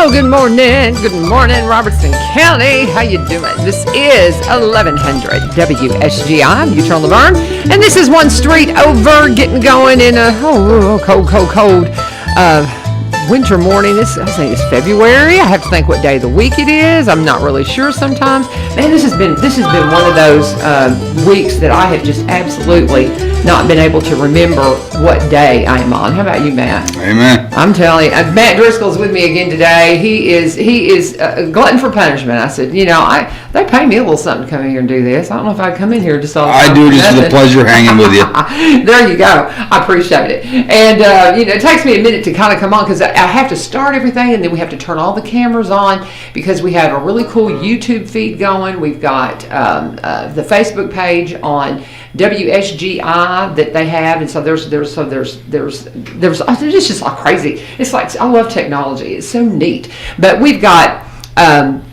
Well, good morning, Robertson County. How you doing? This is 1100 WSGI. I'm Utah LaVern, and this is one street over, getting going in a cold winter morning. I think it's February. I have to think what day of the week it is. I'm not really sure sometimes. Man, this has been one of those weeks that I have just absolutely not been able to remember what day I am on. How about you, Matt? Amen. I'm telling you, Matt Driscoll's with me again today. He is a glutton for punishment. I said, they pay me a little something to come in here and do this. I don't know if I'd come in here just all the time. I do just for the pleasure of hanging with you. There you go. I appreciate it. And, it takes me a minute to kind of come on because I have to start everything, and then we have to turn all the cameras on because we have a really cool YouTube feed going. We've got the Facebook page on WSGI that they have, and so there's it's just all crazy. It's like, I love technology. It's so neat. But we've got an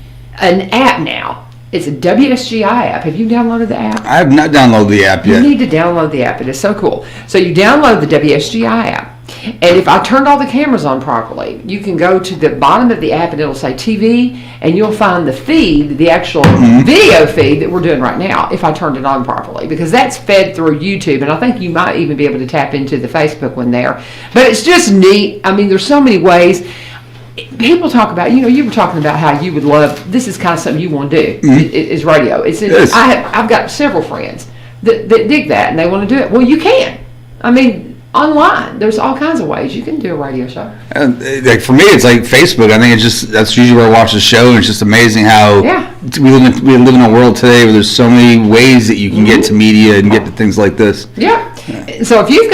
app now. It's a WSGI app. Have you downloaded the app? I have not downloaded the app yet. You need to download the app. It is so cool. So you download the WSGI app. And if I turned all the cameras on properly, you can go to the bottom of the app and it'll say TV, and you'll find the feed, the actual video feed that we're doing right now, if I turned it on properly, because that's fed through YouTube, and I think you might even be able to tap into the Facebook one there. But it's just neat. I mean, there's so many ways. People talk about, you were talking about how you would love, this is kind of something you want to do, is radio. I've got several friends that dig that, and they want to do it. Well, you can. I mean, online, there's all kinds of ways you can do a radio show. Like for me, it's like Facebook. I think that's usually where I watch the show, and it's just amazing how we live in a world today where there's so many ways that you can get to media and get to things like this. Yeah. So if you've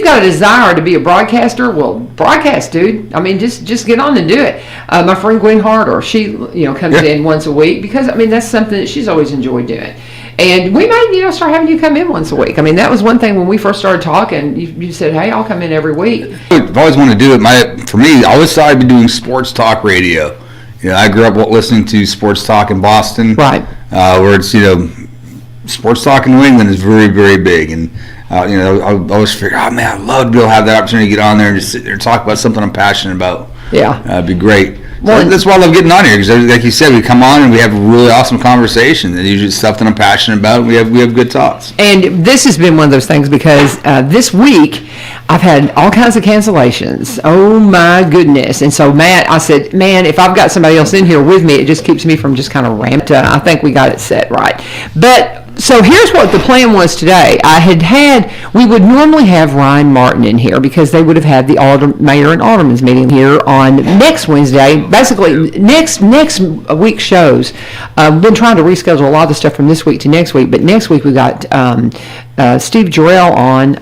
got a desire to be a broadcaster, well, broadcast, dude. I mean, just get on and do it. My friend Gwen Harder, she comes in once a week because that's something that she's always enjoyed doing. And we might, start having you come in once a week. I mean, that was one thing when we first started talking. You said, "Hey, I'll come in every week." I've always wanted to do it. For me, I always thought I'd be doing sports talk radio. I grew up listening to sports talk in Boston, right? Where it's sports talk in New England is very, very big, and I always figure, oh man, I'd love to be able to have that opportunity to get on there and just sit there and talk about something I'm passionate about. Yeah, it'd be great. Well, that's why I love getting on here, because like you said, we come on and we have a really awesome conversation. And usually stuff that I'm passionate about, and we have good thoughts. And this has been one of those things because this week I've had all kinds of cancellations. Oh my goodness! And so Matt, I said, man, if I've got somebody else in here with me, it just keeps me from just kind of ramped up. I think we got it set right, but. So here's what the plan was today. We would normally have Ryan Martin in here because they would have had the mayor and alderman's meeting here on next Wednesday. Basically, next week's shows. We've been trying to reschedule a lot of the stuff from this week to next week, but next week we got Steve Jarrell on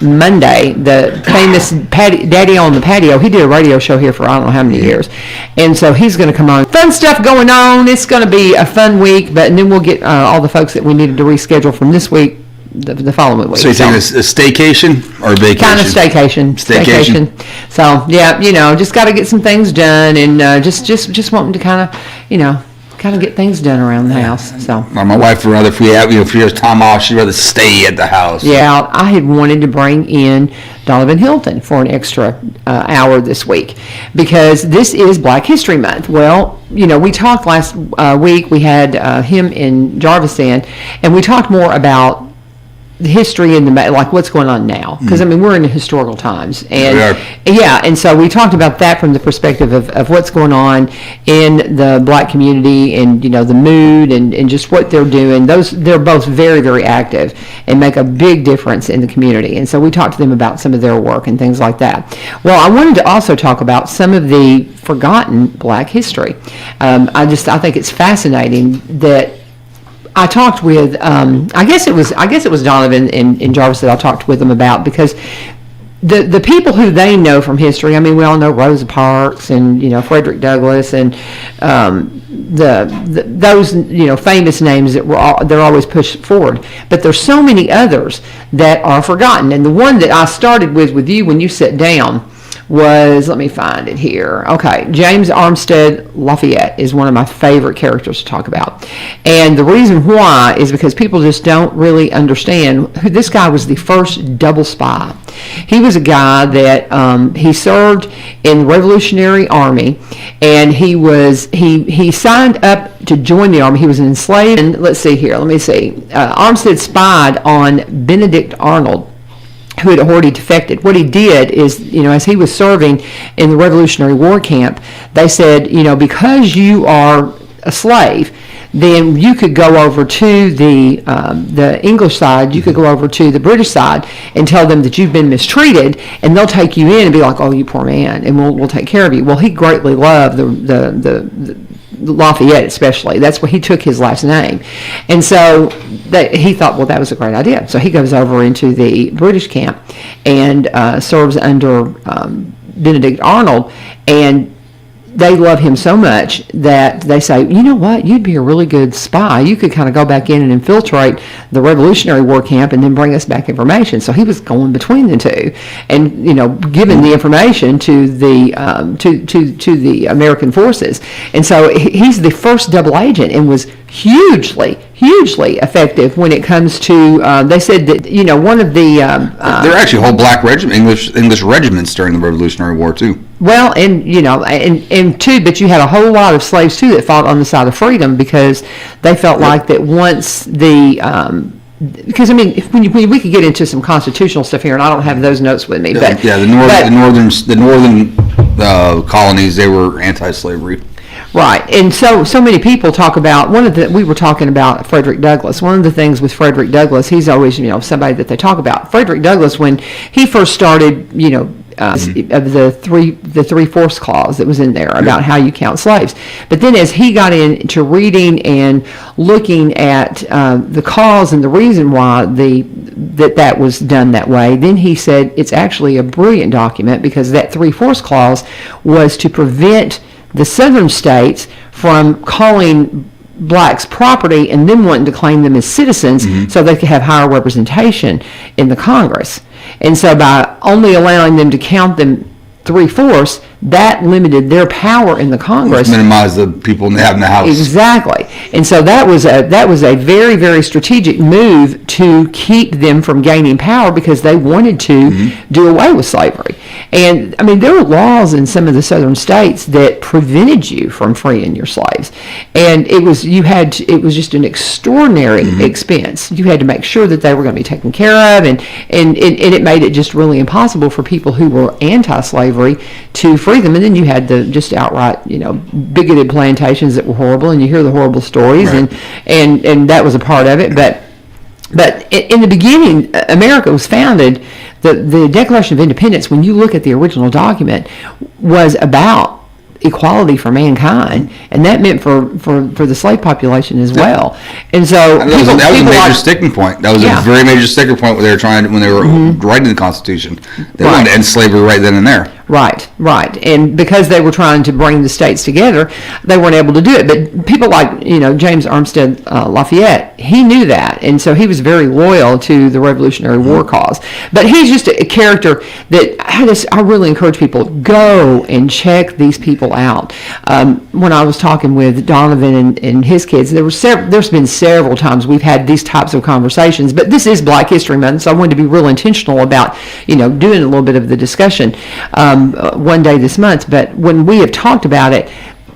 Monday, the famous Daddy on the Patio. He did a radio show here for I don't know how many years, and so he's going to come on. Fun stuff going on. It's going to be a fun week, and then we'll get all the folks that we needed to reschedule from this week the following week. So you're saying a staycation or vacation? Kind of staycation. So yeah, just got to get some things done, and just wanting to kind of get things done around the house. So my wife would rather, if we have time off, she'd rather stay at the house. Yeah, I had wanted to bring in Donovan Hilton for an extra hour this week because this is Black History Month. Well, we talked last week. We had him in Jarvis in, and we talked more about the history and like what's going on now, because we're in historical times, and and so we talked about that from the perspective of what's going on in the Black community, and the mood and just what they're doing. They're both very, very active and make a big difference in the community, and so we talked to them about some of their work and things like that. Well, I wanted to also talk about some of the forgotten Black history. I think it's fascinating that I talked with, I guess it was Donovan and Jarvis that I talked with them about, because the people who they know from history, we all know Rosa Parks and Frederick Douglass and those famous names that they're always pushed forward. But there's so many others that are forgotten. And the one that I started with you when you sat down was, let me find it here. Okay, James Armstead Lafayette is one of my favorite characters to talk about. And the reason why is because people just don't really understand who this guy was. The first double spy. He was a guy that he served in the Revolutionary Army, and he signed up to join the Army. He was enslaved. And let's see here. Let me see. Armstead spied on Benedict Arnold, who had already defected. What he did is, as he was serving in the Revolutionary War camp, they said, because you are a slave, then you could go over to the English side, you could go over to the British side and tell them that you've been mistreated, and they'll take you in and be like, oh, you poor man, and we'll take care of you. Well, he greatly loved the Lafayette, especially. That's where he took his last name. And so he thought, well, that was a great idea. So he goes over into the British camp and serves under Benedict Arnold, and they love him so much that they say, you know what, you'd be a really good spy. You could kind of go back in and infiltrate the Revolutionary War camp and then bring us back information. So he was going between the two and, giving the information to the to the American forces. And so he's the first double agent and was hugely effective when it comes to, they said that, one of the... there are actually whole black English regiments during the Revolutionary War, too. Well, and too, but you had a whole lot of slaves too that fought on the side of freedom because they felt like that once because when we could get into some constitutional stuff here, and I don't have those notes with me, but the northern colonies, they were anti-slavery. Right, and so many people talk about we were talking about Frederick Douglass. One of the things with Frederick Douglass, he's always somebody that they talk about. Frederick Douglass, when he first started, of the three-fourths clause that was in there about how you count slaves. But then as he got into reading and looking at the cause and the reason why that was done that way, then he said it's actually a brilliant document because that three-fourths clause was to prevent the southern states from calling blacks property and then wanting to claim them as citizens so they could have higher representation in the Congress. And so by only allowing them to count them three-fourths, that limited their power in the Congress. Minimize the people they have in the House. Exactly. And so that was a very, very strategic move to keep them from gaining power because they wanted to do away with slavery. And there were laws in some of the southern states that prevented you from freeing your slaves. And it was just an extraordinary expense. You had to make sure that they were going to be taken care of, and it made it just really impossible for people who were anti-slavery to free them. And then you had the just outright, bigoted plantations that were horrible, and you hear the horrible stories, right. and that was a part of it. But in the beginning, America was founded, the Declaration of Independence, when you look at the original document, was about equality for mankind, and that meant for the slave population as well. And so that was a major sticking point. That was a very major sticking point when they were writing the Constitution. They wanted to end slavery right then and there. Right. And because they were trying to bring the states together, they weren't able to do it. But people like, James Armstead Lafayette, he knew that. And so he was very loyal to the Revolutionary War cause. But he's just a character that I really encourage people, go and check these people out. When I was talking with Donovan and his kids, there's been several times we've had these types of conversations. But this is Black History Month, so I wanted to be real intentional about, doing a little bit of the discussion one day this month. But when we have talked about it,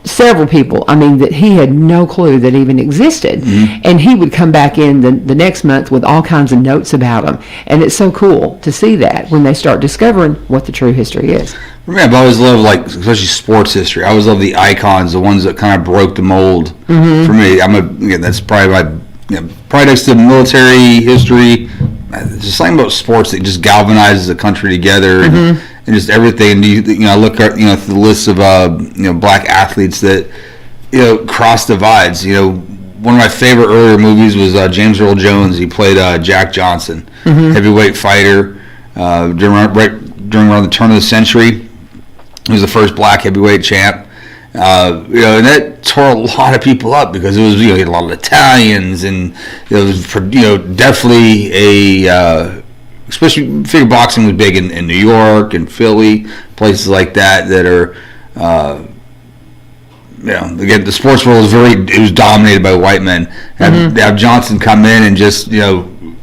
several people, that he had no clue that even existed. And he would come back in the next month with all kinds of notes about him. And it's so cool to see that when they start discovering what the true history is. For me, I've always loved, especially sports history. I always love the icons, the ones that kind of broke the mold. For me, that's probably probably next to military history. There's something about sports that just galvanizes the country together and just everything. And I look at the list of black athletes that cross divides. One of my favorite earlier movies was James Earl Jones. He played Jack Johnson, heavyweight fighter during around the turn of the century. He was the first black heavyweight champ. And that tore a lot of people up because it was you had a lot of Italians, and it was definitely especially figure boxing was big in New York and Philly, places like that are, again, the sports world it was dominated by white men. Have Johnson come in and just, again,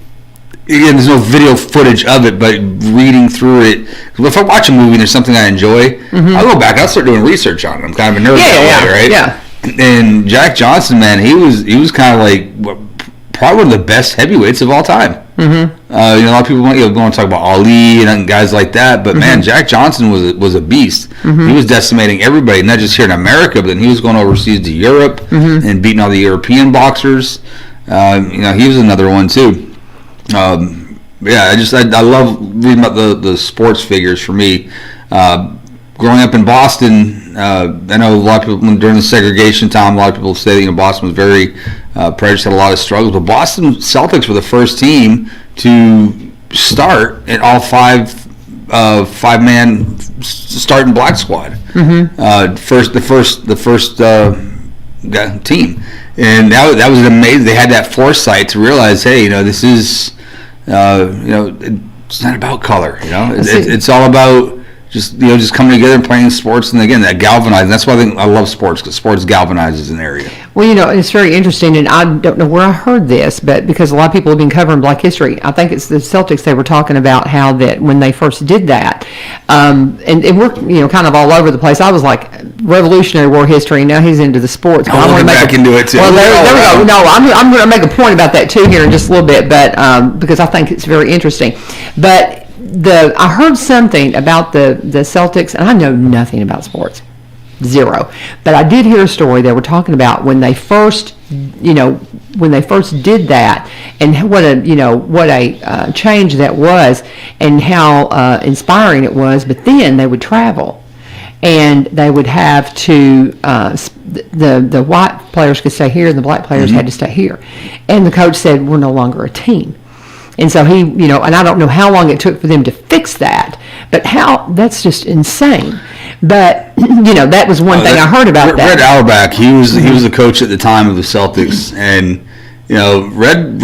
there's no video footage of it, but reading through it. If I watch a movie and there's something I enjoy, I'll go back. I'll start doing research on it. I'm kind of a nerd that way, right? Yeah. And Jack Johnson, man, he was kind of like probably one of the best heavyweights of all time. A lot of people want to talk about Ali and guys like that, but man, Jack Johnson was a beast. He was decimating everybody, not just here in America, but then he was going overseas to Europe and beating all the European boxers. He was another one too. I love reading about the sports figures. For me, growing up in Boston, I know a lot of people during the segregation time, a lot of people say that Boston was very prejudiced, had a lot of struggles. But Boston Celtics were the first team to start at all five-man starting black squad. The first team, and that was amazing. They had that foresight to realize, hey, this is. It's not about color. It's all about just coming together and playing sports, and again, that galvanizing. That's why I love sports, because sports galvanizes an area. Well, it's very interesting, and I don't know where I heard this, but because a lot of people have been covering Black history, I think it's the Celtics. They were talking about how that when they first did that, and we're kind of all over the place. I was like Revolutionary War history, and now he's into the sports. But I want to get back into it too. Well, there we go. No, I'm going to make a point about that too here in just a little bit, but because I think it's very interesting. But I heard something about the Celtics, and I know nothing about sports, zero. But I did hear a story. They were talking about when they first did that, and what a change that was, and how inspiring it was. But then they would travel, and they would have to the white players could stay here, and the black players had to stay here. And the coach said, "We're no longer a team." And so he, and I don't know how long it took for them to fix that, but that's just insane. But, that was one thing I heard about that. Red Auerbach, he was the coach at the time of the Celtics, and, Red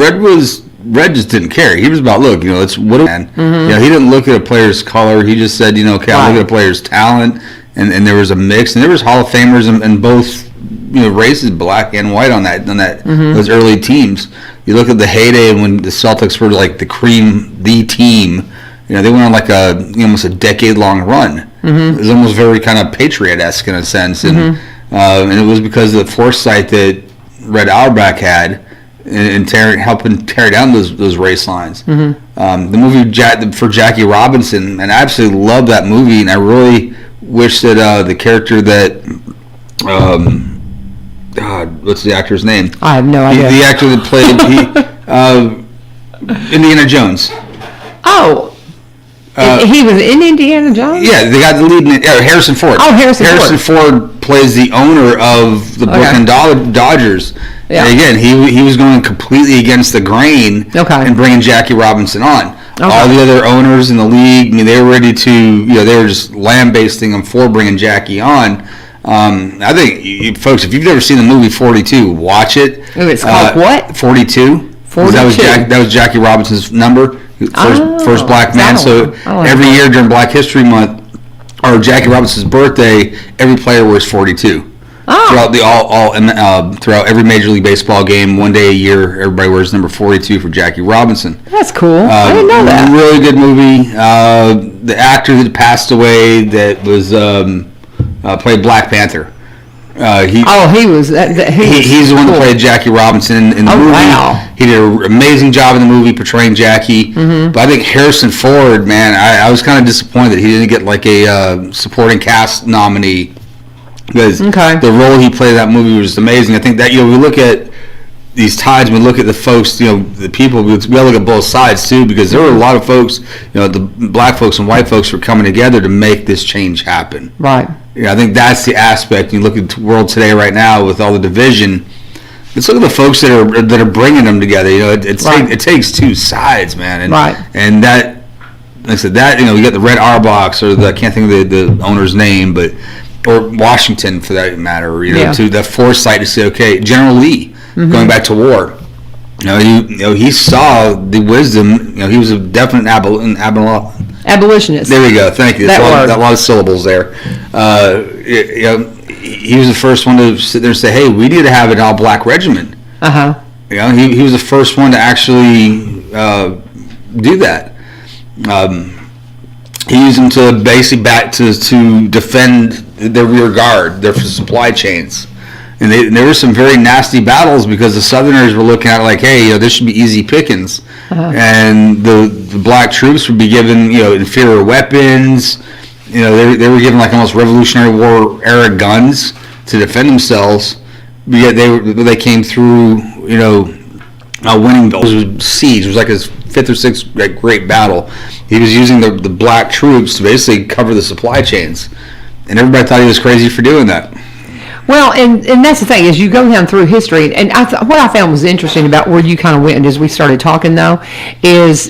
just didn't care. He was about, look, he didn't look at a player's color. He just said, okay, I'll look at a player's talent, and there was a mix, and there was Hall of Famers in both races, black and white on those early teams. You look at the heyday when the Celtics were like the team. They went on like almost a decade-long run. It was almost very kind of Patriot-esque in a sense, and it was because of the foresight that Red Auerbach had in helping tear down those race lines. The movie for Jackie Robinson, and I absolutely love that movie, and I really wish that the character that God, what's the actor's name? I have no idea. The actor that played Indiana Jones. Oh, he was in Indiana Jones? Yeah, they got the lead in Harrison Ford. Oh, Harrison Ford plays the owner of the Brooklyn Dodgers. Yeah. And again, he was going completely against the grain and bringing Jackie Robinson on. All the other owners in the league, they were ready to, they were just lambasting him for bringing Jackie on. I think, folks, if you've never seen the movie 42, watch it. Ooh, it's called what? 42. 42. That was Jackie Robinson's number, first black man. So every year during Black History Month, or Jackie Robinson's birthday, every player wears 42. Throughout every Major League Baseball game, one day a year, everybody wears number 42 for Jackie Robinson. That's cool. I didn't know that. Really good movie. The actor that passed away that was played Black Panther. He's the one that played Jackie Robinson in the movie. Wow. He did an amazing job in the movie portraying Jackie. But I think Harrison Ford, man, I was kind of disappointed that he didn't get like a supporting cast nominee, because the role he played in that movie was just amazing. I think that we look at these tides, we look at the folks, the people, we gotta look at both sides too, because there were a lot of folks, the black folks and white folks were coming together to make this change happen. Right. I think that's the aspect. You look at the world today right now with all the division. Let's look at the folks that are bringing them together. It takes two sides, man. And, and that, like I said, that you got the Red Auerbachs, or I can't think of the owner's name, or Washington for that matter. To the foresight to say, okay, General Lee going back to war. He saw the wisdom. He was a definite Abolitionist. There we go. Thank you. That word. A lot of syllables there. He was the first one to sit there and say, "Hey, we need to have an all-black regiment." He was the first one to actually do that. He used them to basically to defend their rear guard, their supply chains. And there were some very nasty battles because the Southerners were looking at it like, hey, this should be easy pickings. And the black troops would be given, inferior weapons. They were given like almost Revolutionary War era guns to defend themselves. But yet they came through, winning. It was siege. It was like his 5th or 6th great battle. He was using the black troops to basically cover the supply chains, and everybody thought he was crazy for doing that. Well, and that's the thing, as you go down through history, and what I found was interesting about where you kind of went as we started talking, though, is,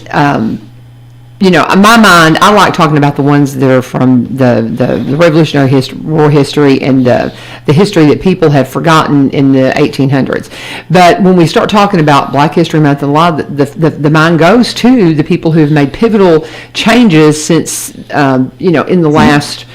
in my mind, I like talking about the ones that are from the Revolutionary War history and the history that people have forgotten in the 1800s. But when we start talking about Black History Month, a lot of the mind goes to the people who have made pivotal changes since, in the last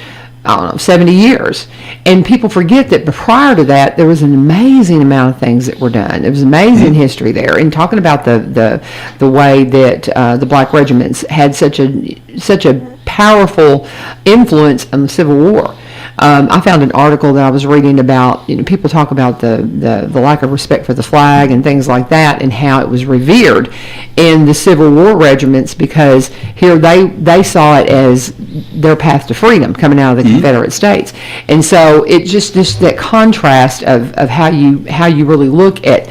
70 years. And people forget that prior to that, there was an amazing amount of things that were done. There was amazing history there. And talking about the way that the black regiments had such a powerful influence on the Civil War. I found an article that I was reading about, people talk about the lack of respect for the flag and things like that, and how it was revered in the Civil War regiments, because here they saw it as their path to freedom coming out of the Confederate States. And so it just that contrast of how you really look at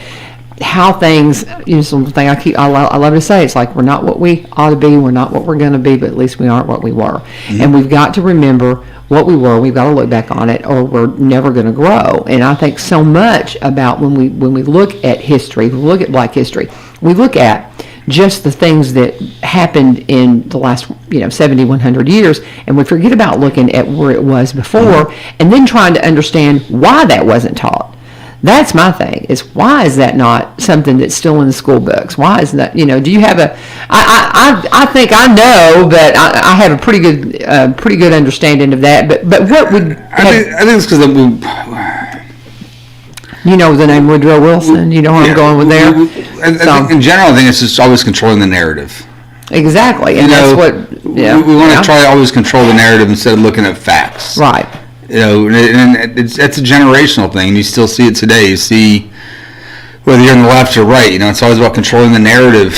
how things, something I love to say, it's like we're not what we ought to be, we're not what we're going to be, but at least we aren't what we were. And we've got to remember what we were. We've got to look back on it, or we're never going to grow. And I think so much about when we look at history, we look at Black history, we look at just the things that happened in the last 70, 100 years, and we forget about looking at where it was before, and then trying to understand why that wasn't taught. That's my thing, is why is that not something that's still in the school books? Why is that, do you have I think I know, but I have a pretty good understanding of that, but what would... I think it's because the name Woodrow Wilson, where I'm going with there? I think in general, I think it's just always controlling the narrative. Exactly, and that's what... we want to try to always control the narrative instead of looking at facts. Right. And it's a generational thing, and you still see it today. You see, whether you're on the left or right, it's always about controlling the narrative.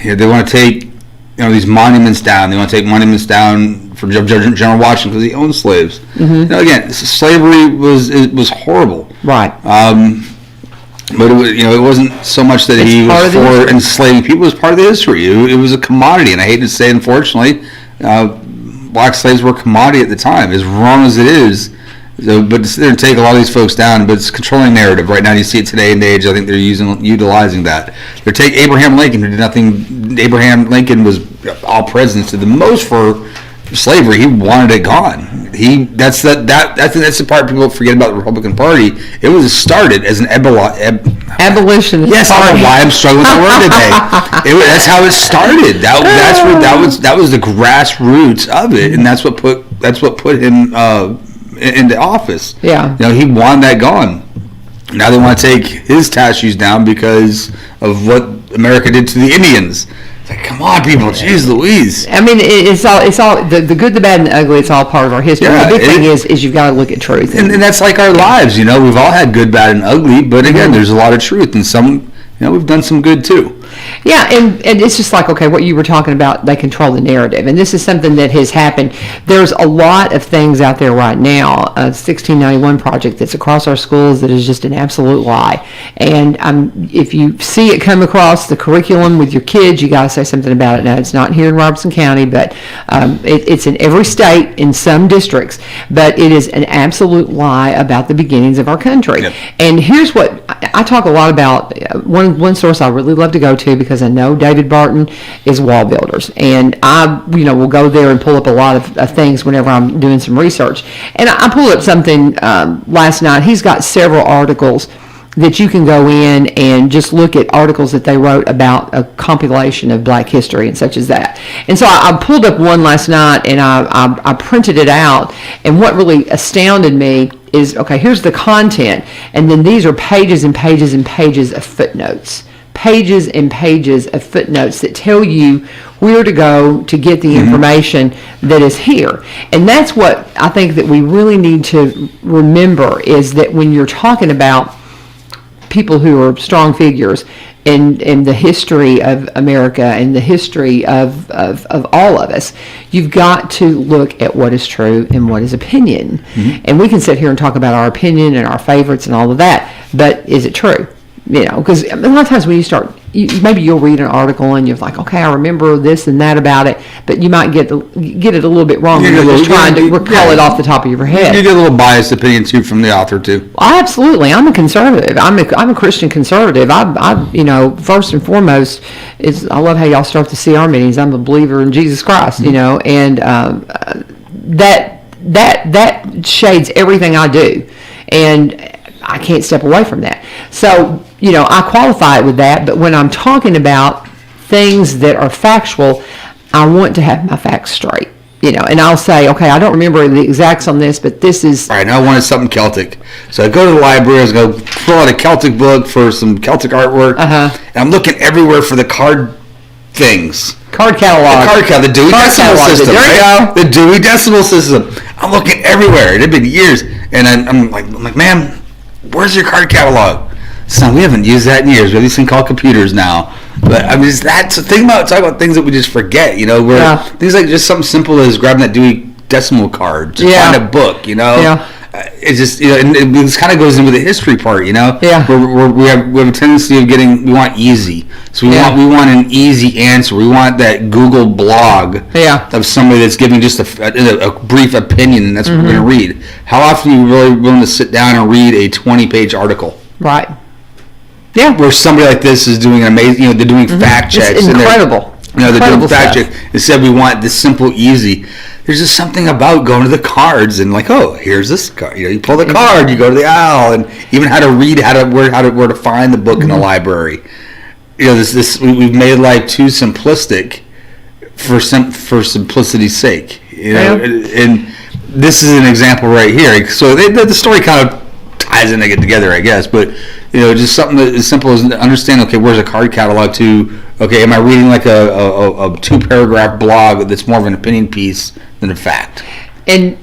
They want to take, these monuments down. They want to take monuments down for General Washington because he owned slaves. Again, slavery was horrible. Right. But it wasn't so much that he was for enslaving people. It was part of the history. It was a commodity, and I hate to say, unfortunately, black slaves were a commodity at the time. As wrong as it is, but to sit there and take a lot of these folks down, but it's controlling narrative. Right now, you see it today and age. I think they're utilizing that. They take Abraham Lincoln, who did nothing. Abraham Lincoln was all presidents, did the most for slavery. He wanted it gone. That's the part people forget about the Republican Party. It was started as an abolitionist. Yes, I don't know why I'm struggling with the word today. That's how it started. That was the grassroots of it, and that's what put him into office. Yeah. He wanted that gone. Now they want to take his statues down because of what America did to the Indians. It's like, come on, people, jeez Louise. I mean, it's all the good, the bad, and the ugly. It's all part of our history. Yeah, the big thing is you've got to look at truth, and that's like our lives. We've all had good, bad, and ugly. But again, there's a lot of truth, and some, we've done some good too. Yeah, and it's just like, okay, what you were talking about, they control the narrative. And this is something that has happened. There's a lot of things out there right now, a 1691 project that's across our schools that is just an absolute lie. And if you see it come across the curriculum with your kids, you got to say something about it. Now, it's not here in Robertson County, but it's in every state, in some districts. But it is an absolute lie about the beginnings of our country. Yep. And here's what I talk a lot about. One source I really love to go to, because I know David Barton is Wall Builders, and I will go there and pull up a lot of things whenever I'm doing some research. And I pulled up something last night. He's got several articles that you can go in and just look at articles that they wrote about a compilation of Black history and such as that. And so I pulled up one last night and I printed it out. And what really astounded me is, okay, here's the content. And then these are pages and pages and pages of footnotes. Pages and pages of footnotes that tell you where to go to get the information that is here. And that's what I think that we really need to remember, is that when you're talking about people who are strong figures in the history of America and the history of all of us, you've got to look at what is true and what is opinion. And we can sit here and talk about our opinion and our favorites and all of that, but is it true? You know, because a lot of times when you start, maybe you'll read an article and you're like, okay, I remember this and that about it, but you might get it a little bit wrong. You're just trying to recall it off the top of your head. You get a little biased opinion too from the author too. Absolutely, I'm a conservative. I'm a Christian conservative. I you know, first and foremost is I love how y'all start the CR meetings. I'm a believer in Jesus Christ. You know, and that shades everything I do, and I can't step away from that. So, you know, I qualify it with that, but when I'm talking about things that are factual, I want to have my facts straight, you know, and I'll say, okay, I don't remember the exacts on this, but this is... All right, now I wanted something Celtic. So I go to the library, I go pull out a Celtic book for some Celtic artwork, and I'm looking everywhere for the card things. Card catalog. The Dewey Decimal System. There you go. The Dewey Decimal System. I'm looking everywhere. It had been years. And I'm like, ma'am, where's your card catalog? Son, we haven't used that in years. We have these things called computers now. But I mean, that's the thing about talking about things that we just forget. You know, where things like just something simple as grabbing that Dewey Decimal card to find a book. You know, it just, you know, and it kind of goes in with the history part. You know, where we have a tendency of we want easy. So we want an easy answer. We want that Google blog of somebody that's giving just a brief opinion, and that's what we're going to read. How often are you really willing to sit down and read a 20-page article? Right. Yeah. Where somebody like this is doing an amazing, you know, they're doing fact checks. It's incredible. They're doing fact checks. Instead, we want this simple, easy. There's just something about going to the cards and like, oh, here's this card. You know, you pull the card, you go to the owl, and even how to read, where to find the book in the library. You know, we've made life too simplistic for simplicity's sake. You know, and this is an example right here. So the story kind of ties in to get together, I guess. But you know, just something that as simple as understand. Okay, where's a card catalog to? Okay, am I reading like a 2-paragraph blog that's more of an opinion piece than a fact? And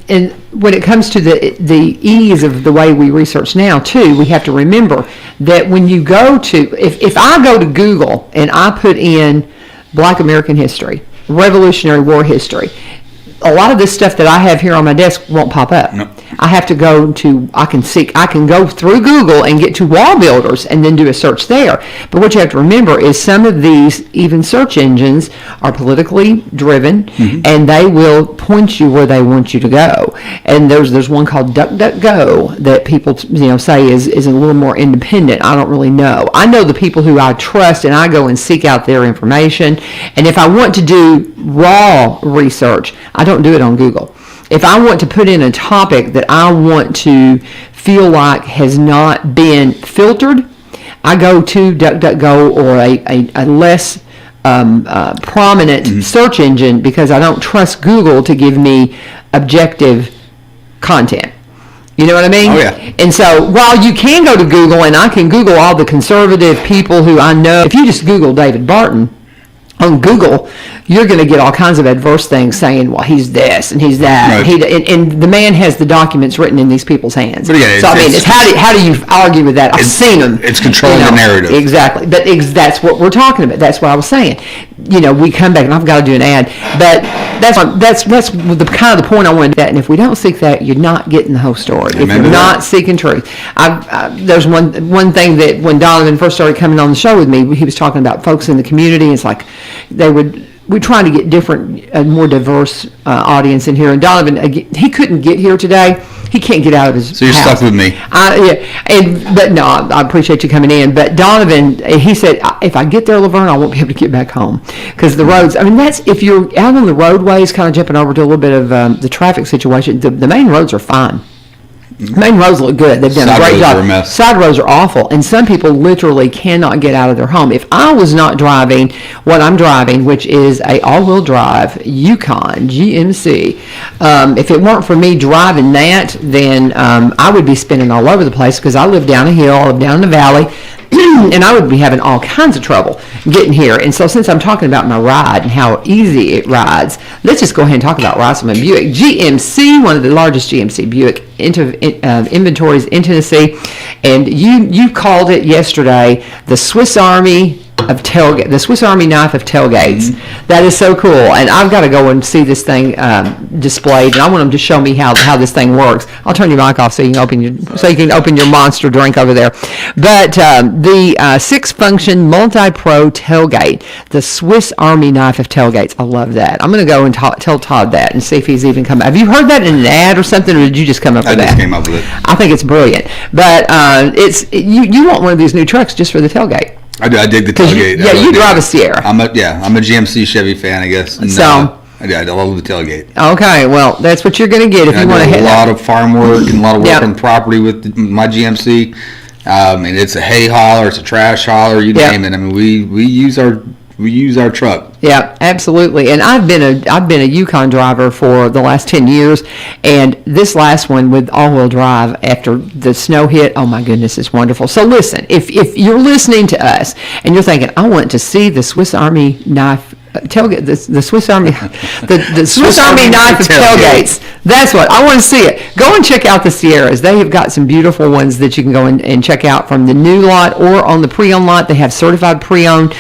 when it comes to the ease of the way we research now, too, we have to remember that when you go to, if I go to Google and I put in Black American history, Revolutionary War history, a lot of this stuff that I have here on my desk won't pop up. Nope. I have to go to, I can go through Google and get to wall builders and then do a search there. But what you have to remember is some of these, even search engines, are politically driven, and they will point you where they want you to go. And there's one called DuckDuckGo that people, you know, say is a little more independent. I don't really know. I know the people who I trust, and I go and seek out their information. And if I want to do raw research, I don't do it on Google. If I want to put in a topic that I want to feel like has not been filtered, I go to DuckDuckGo or a less prominent search engine, because I don't trust Google to give me objective content. You know what I mean? Oh, yeah. And so while you can go to Google, and I can Google all the conservative people who I know, if you just Google David Barton on Google, you're going to get all kinds of adverse things saying, well, he's this and he's that. Right. And the man has the documents written in these people's hands. But again, so, I mean, how do you argue with that? I've seen them. It's controlling the narrative. Exactly. But that's what we're talking about. That's what I was saying. You know, we come back, and I've got to do an ad. But that's the kind of the point I wanted to. And if we don't seek that, you're not getting the whole story. If you're not seeking truth. There's one thing that when Donovan first started coming on the show with me, he was talking about folks in the community. It's like we're trying to get different, more diverse audience in here. And Donovan, he couldn't get here today. He can't get out of his house. So you're stuck with me. But no, I appreciate you coming in. But Donovan, he said, if I get there, LaVern, I won't be able to get back home. Because the roads, I mean, that's, if you're out on the roadways, kind of jumping over to a little bit of the traffic situation, the main roads are fine. Main roads look good. They've done a Side great roads job. are a mess. Side roads are awful, and some people literally cannot get out of their home. If I was not driving what I'm driving, which is a all-wheel drive Yukon GMC, if it weren't for me driving that, then I would be spinning all over the place because I live down a hill, I live down in the valley, and I would be having all kinds of trouble getting here. And so since I'm talking about my ride and how easy it rides, let's just go ahead and talk about Rosselman Buick GMC, one of the largest GMC Buick inventories in Tennessee. And you called it yesterday the Swiss Army of tailgate, the Swiss Army knife of tailgates. That is so cool, and I've got to go and see this thing displayed, and I want them to show me how this thing works. I'll turn your mic off so you can open your monster drink over there. But the 6-function multi-pro tailgate, the Swiss Army knife of tailgates. I love that. I'm going to go and tell Todd that and see if he's even come. Have you heard that in an ad or something, or did you just come up with that? I just came up with it. I think it's brilliant. But you want one of these new trucks just for the tailgate. I dig the tailgate. You drive a Sierra. I'm a GMC Chevy fan, I guess. And, So I love the tailgate. Okay, well, that's what you're going to get if you want to I hit do a lot of farm work and a lot of work Yep. on property with my GMC. And it's a hay hauler, it's a trash hauler, you Yep. name it. I mean, we use our truck. Yeah, absolutely. And I've been a Yukon driver for the last 10 years, and this last one with all-wheel drive after the snow hit, oh my goodness, it's wonderful. So listen, if you're listening to us and you're thinking, I want to see the Swiss Army knife tailgate, the Swiss Army, the Swiss Army knife of tailgates. That's what I want to see it. Go and check out the Sierras. They have got some beautiful ones that you can go and check out from the new lot or on the pre-owned lot. They have certified pre-owned,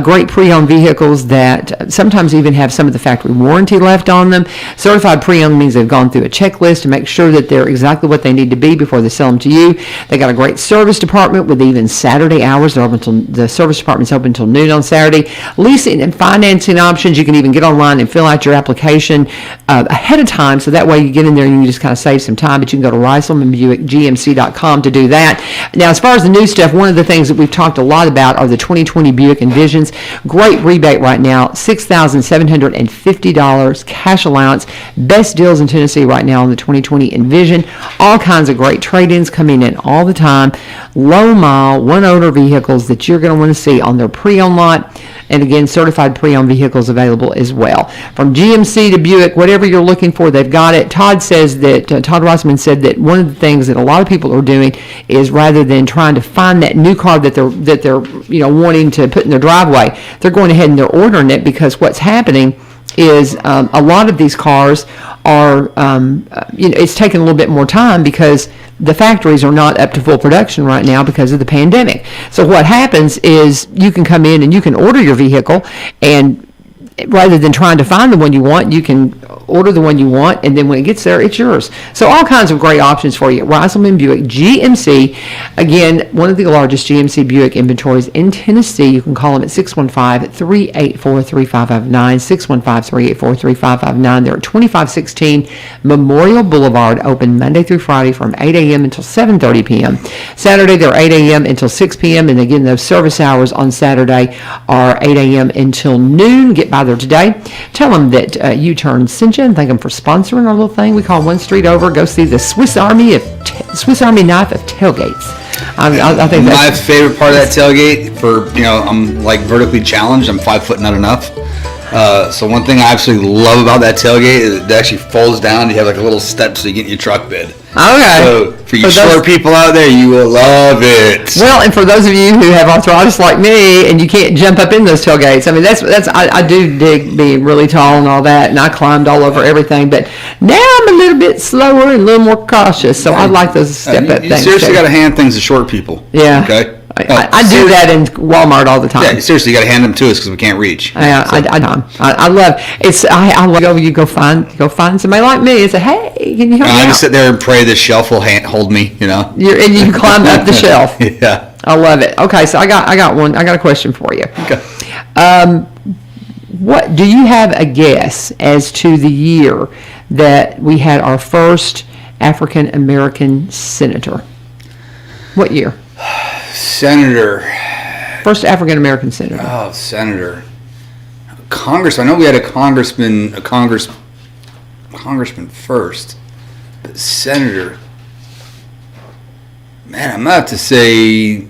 great pre-owned vehicles that sometimes even have some of the factory warranty left on them. Certified pre-owned means they've gone through a checklist to make sure that they're exactly what they need to be before they sell them to you. They got a great service department with even Saturday hours. They're open until the service department's open until noon on Saturday. Leasing and financing options. You can even get online and fill out your application ahead of time, so that way you get in there and you just kind of save some time. But you can go to RicelandBuickGMC.com to do that. Now, as far as the new stuff, one of the things that we've talked a lot about are the 2020 Buick Envisions. Great rebate right now, $6,750 cash allowance. Best deals in Tennessee right now on the 2020 Envision. All kinds of great trade-ins coming in all the time. Low mile, one owner vehicles that you're going to want to see on their pre-owned lot. And again, certified pre-owned vehicles available as well. From GMC to Buick, whatever you're looking for, they've got it. Todd says that, Todd Rossman said that one of the things that a lot of people are doing is rather than trying to find that new car that they're wanting to put in their driveway, they're going ahead and they're ordering it, because what's happening is a lot of these cars are, it's taking a little bit more time because the factories are not up to full production right now because of the pandemic. So what happens is you can come in and you can order your vehicle, and rather than trying to find the one you want, you can order the one you want, and then when it gets there, it's yours. So all kinds of great options for you. Rosselman Buick GMC, again, one of the largest GMC Buick inventories in Tennessee. You can call them at 615-384-3559, 615-384-3559. They're at 2516 Memorial Boulevard, open Monday through Friday from 8 a.m. until 7:30 p.m. Saturday, they're 8 a.m. until 6 p.m. And again, those service hours on Saturday are 8 a.m. until noon. Get by there today. Tell them that U-Turn sent you, and thank them for sponsoring our little thing we call One Street Over. Go see the Swiss Army knife of tailgates. I think that's my favorite part of that tailgate. I'm like vertically challenged. I'm 5 foot, not enough. So one thing I absolutely love about that tailgate is it actually folds down. You have like a little step so you get in your truck bed. Okay. So for you short people out there, you will love it. Well, and for those of you who have arthritis like me and you can't jump up in those tailgates, I mean, I do dig being really tall and all that, and I climbed all over everything, but now I'm a little bit slower and a little more cautious, so I like those step-up things. You seriously got to hand things to short people. Yeah. Okay? I do that in Walmart all the time. Yeah, seriously, you got to hand them to us because we can't reach. I love it's. I love you go find somebody like me and say, hey, can you help me I out? just sit there and pray the shelf will hold me. And you can climb up the shelf. Yeah, I love it. Okay, so I got a question for you. Okay. What do you have a guess as to the year that we had our first African American senator? What year? Senator. First African American senator. Oh, senator. Congress. I know we had a congressman. Congressman first, but senator. Man, I'm about to say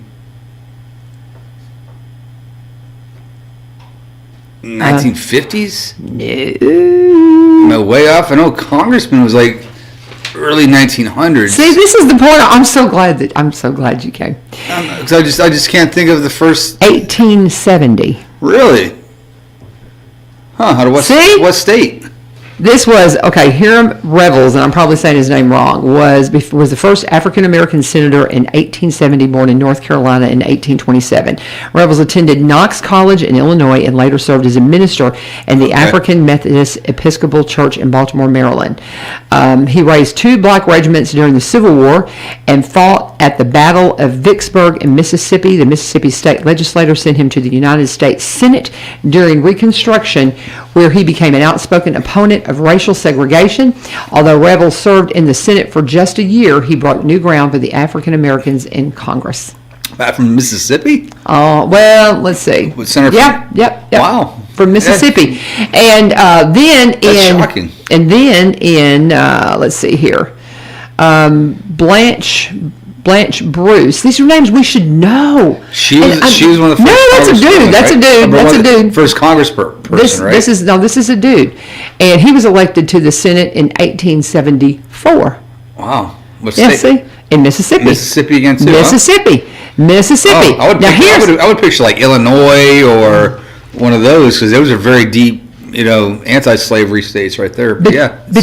1950s. No. Am I way off? I know Congressman was like early 1900s. See, this is the point. I'm so glad you came. Because I just can't think of the first. 1870. Really? Huh? What state? This was, okay, Hiram Revels, and I'm probably saying his name wrong, was the first African-American senator in 1870, born in North Carolina in 1827. Revels attended Knox College in Illinois and later served as a minister in the African Methodist Episcopal Church in Baltimore, Maryland. He raised 2 black regiments during the Civil War and fought at the Battle of Vicksburg in Mississippi. The Mississippi state legislature sent him to the United States Senate during Reconstruction, where he became an outspoken opponent of racial segregation. Although Revels served in the Senate for just a year, he broke new ground for the African Americans in Congress. Back from Mississippi? Well, let's see. With Senator? Yep. Wow. From Mississippi. And then shocking. And then in let's see here, Blanche Bruce. These are names we should know. She was one of the first. No, that's a dude. First congressperson, right? This is a dude, and he was elected to the Senate in 1874. Wow. What Yeah, state? see, in Mississippi. Mississippi again too. Mississippi. Oh, I would picture like Illinois or one of those, because those are very deep, anti-slavery states right there. But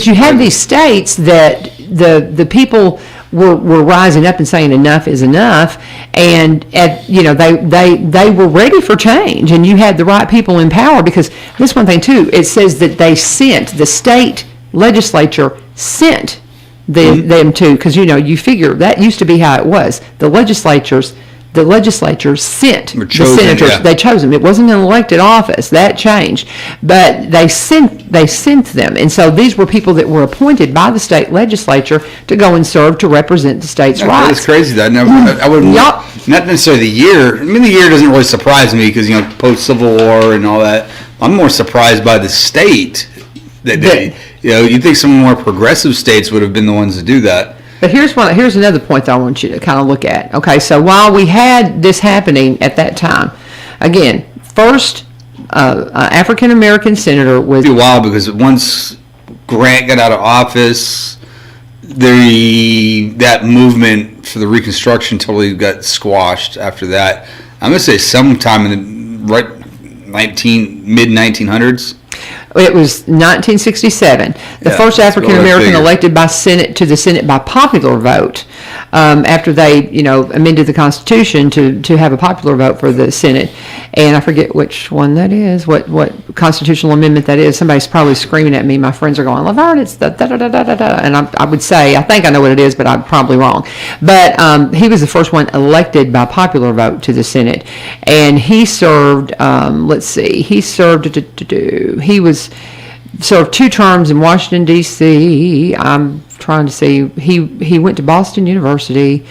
you have these states that the people were rising up and saying enough is enough, and they were ready for change, and you had the right people in power, because this one thing too, it says that the state legislature sent them to, because you figure that used to be how it was. The legislature sent the senators. Yeah. They chose them. It wasn't an elected office. That changed. But they sent them. And so these were people that were appointed by the state legislature to go and serve to represent the state's rights. That's crazy. That I would not necessarily the year. I mean, the year doesn't really surprise me, because post-Civil War and all that. I'm more surprised by the state that you'd think some more progressive states would have been the ones to do that. But here's another point that I want you to kind of look at. Okay, so while we had this happening at that time, again, first African American senator was. It'd be wild, because once Grant got out of office, that movement for the Reconstruction totally got squashed. After that, I'm gonna say sometime in the mid 1900s. It was 1967. The first African American elected to the Senate by popular vote, after they, amended the Constitution to have a popular vote for the Senate. And I forget which one that is, what constitutional amendment that is. Somebody's probably screaming at me. My friends are going, LaVern, it's the da-da-da-da-da-da. And I would say, I think I know what it is, but I'm probably wrong. But he was the first one elected by popular vote to the Senate. And he served, served 2 terms in Washington, D.C. I'm trying to see. He went to Boston University.